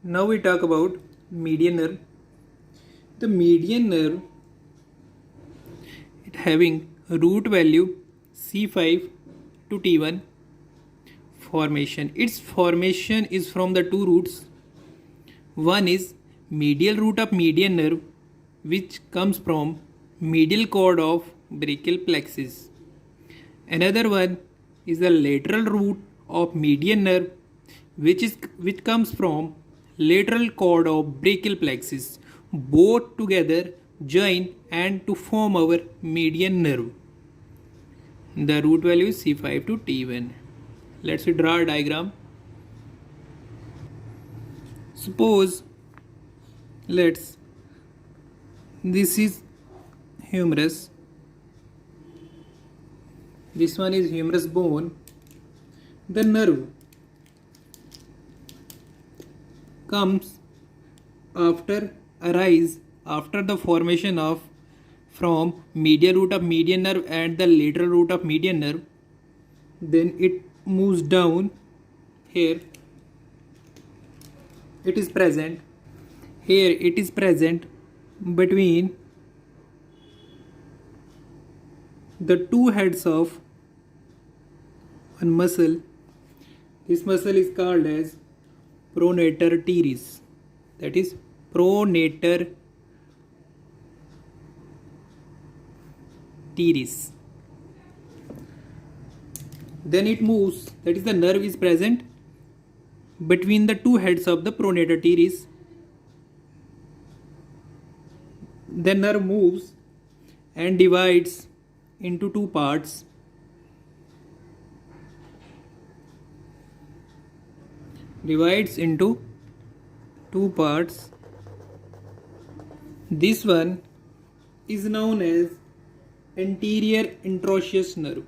Now we talk about median nerve. The median nerve, it having root value C5 to T1 formation. Its formation is from the two roots. One is medial root of median nerve, which comes from medial cord of brachial plexus. Another one is the lateral root of median nerve, which comes from lateral cord of brachial plexus. Both together join and to form our median nerve. The root value is C5 to T1. Let's draw a diagram. Suppose this is humerus. This one is humerus bone. The nerve comes after the formation of from medial root of median nerve and the lateral root of median nerve. Then it moves down here. It is present here. It is present between the two heads of one muscle. This muscle is called as pronator teres. That is pronator teres. Then it moves, that is the nerve is present between the two heads of the pronator teres. The nerve moves and divides into two parts. Divides into two parts. This one is known as anterior introitious nerve.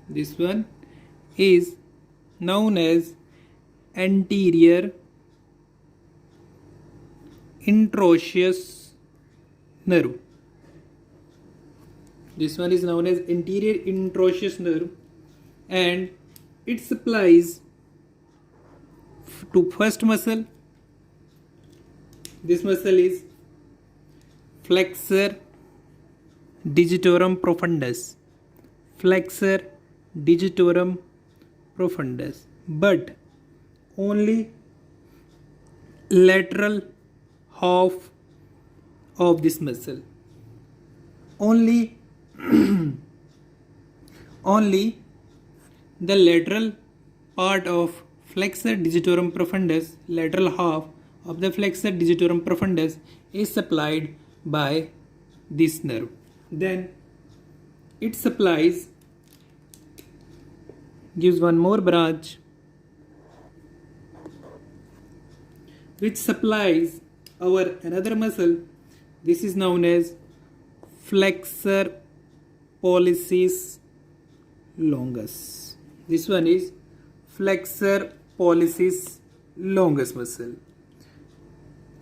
This one is known as anterior introitious nerve. This one is known as anterior introitious nerve, and it supplies to first muscle. This muscle is flexor digitorum profundus. Flexor digitorum profundus, but only lateral half of this muscle. Only the lateral part of flexor digitorum profundus, lateral half of the flexor digitorum profundus is supplied by this nerve. Then it gives one more branch which supplies our another muscle. This is known as flexor pollicis longus. This one is flexor pollicis longus muscle.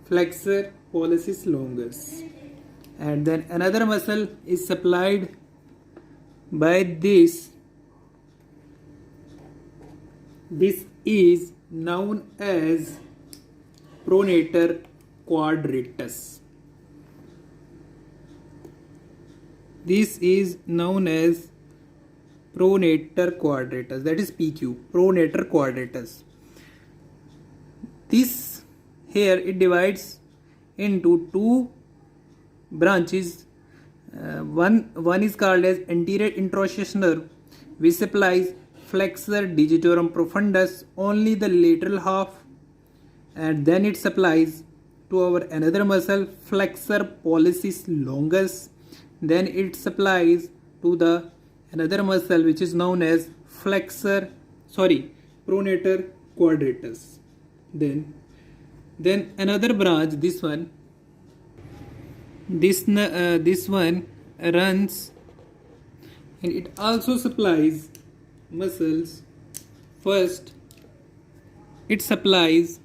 Flexor pollicis longus. And then another muscle is supplied by this. This is known as pronator quadratus. This is known as pronator quadratus, that is PQ, pronator quadratus. This here it divides into two branches. One is called as anterior introitious nerve, which supplies flexor digitorum profundus, only the lateral half, and then it supplies to our another muscle, flexor pollicis longus. Then it supplies to the another muscle which is known as pronator quadratus. Then another branch, this one runs, and it also supplies muscles. First it supplies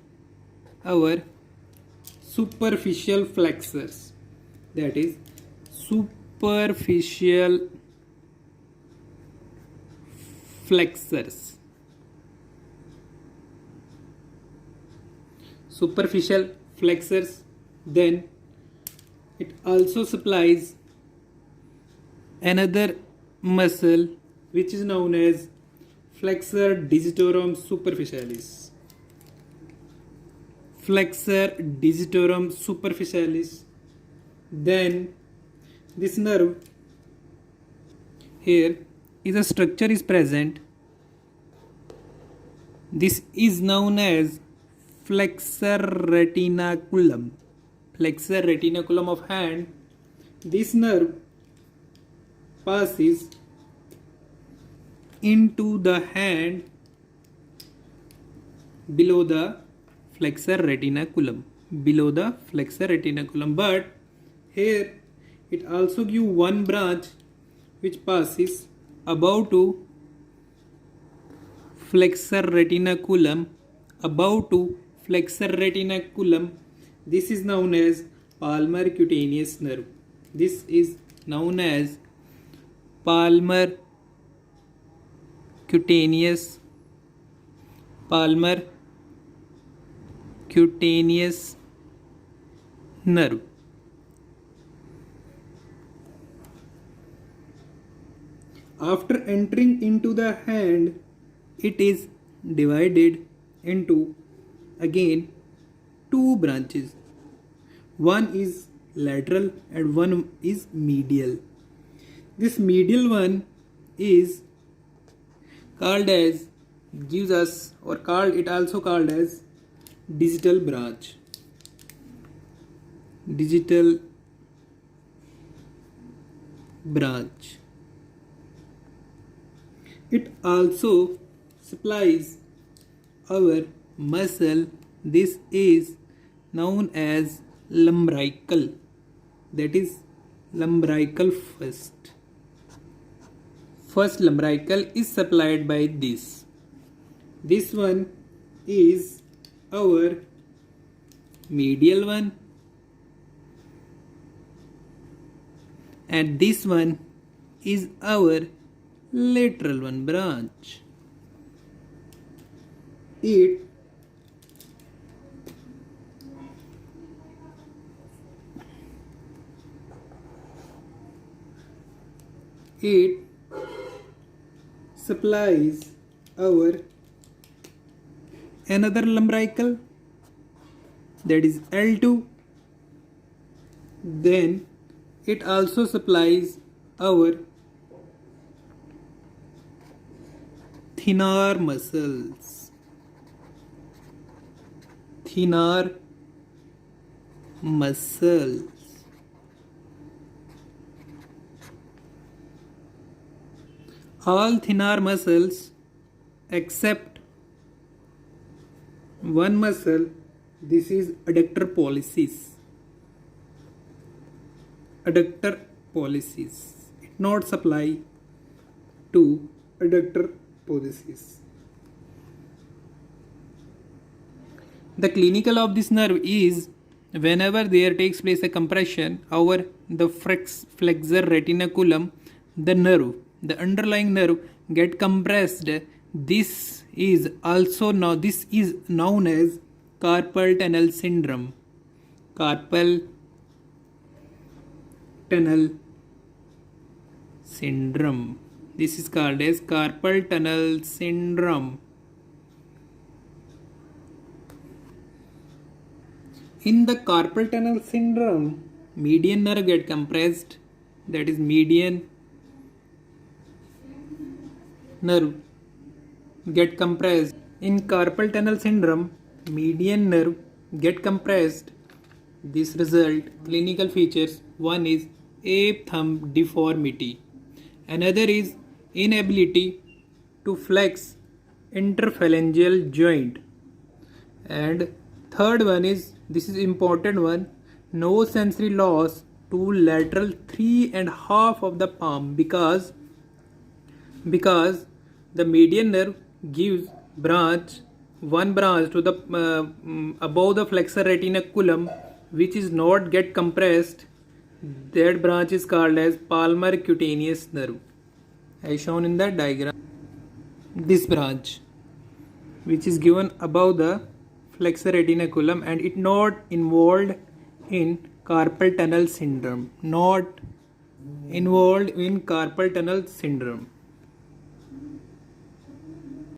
our superficial flexors, that is superficial flexors. superficial flexors. Then it also supplies another muscle which is known as flexor digitorum superficialis. Flexor digitorum superficialis. Then this nerve here is a structure is present. This is known as flexor retinaculum. Flexor retinaculum of hand. This nerve passes into the hand below the flexor retinaculum. Below the flexor retinaculum. But here it also gives one branch which passes above to flexor retinaculum. Above to flexor retinaculum. This is known as palmar cutaneous nerve. This is known as palmar cutaneous nerve. After entering into the hand, it is divided into again two branches. One is lateral and one is medial. This medial one is called as also called as digital branch. Digital branch. It also supplies our muscle. This is known as lumbrical. That is lumbrical first. First lumbrical is supplied by this. This one is our medial one. And this one is our lateral one branch. It supplies our another lumbrical, that is L2. Then it also supplies our thenar muscles. Thenar muscles. All thenar muscles except one muscle, this is adductor pollicis. Adductor pollicis. It not supply to adductor pollicis. The clinical of this nerve is whenever there takes place a compression over the flexor retinaculum, the nerve, the underlying nerve get compressed. This is known as carpal tunnel syndrome. Carpal tunnel syndrome. This is called as carpal tunnel syndrome. In the carpal tunnel syndrome, median nerve get compressed. That is median nerve get compressed. In carpal tunnel syndrome, median nerve get compressed. This result clinical features. One is ape thumb deformity. Another is inability to flex interphalangeal joint. And third one is, this is important one, no sensory loss to lateral 3.5 of the palm because the median nerve gives one branch to the above the flexor retinaculum which is not get compressed. That branch is called as palmar cutaneous nerve, as shown in the diagram. This branch which is given above the flexor retinaculum and it not involved in carpal tunnel syndrome. Not involved in carpal tunnel syndrome.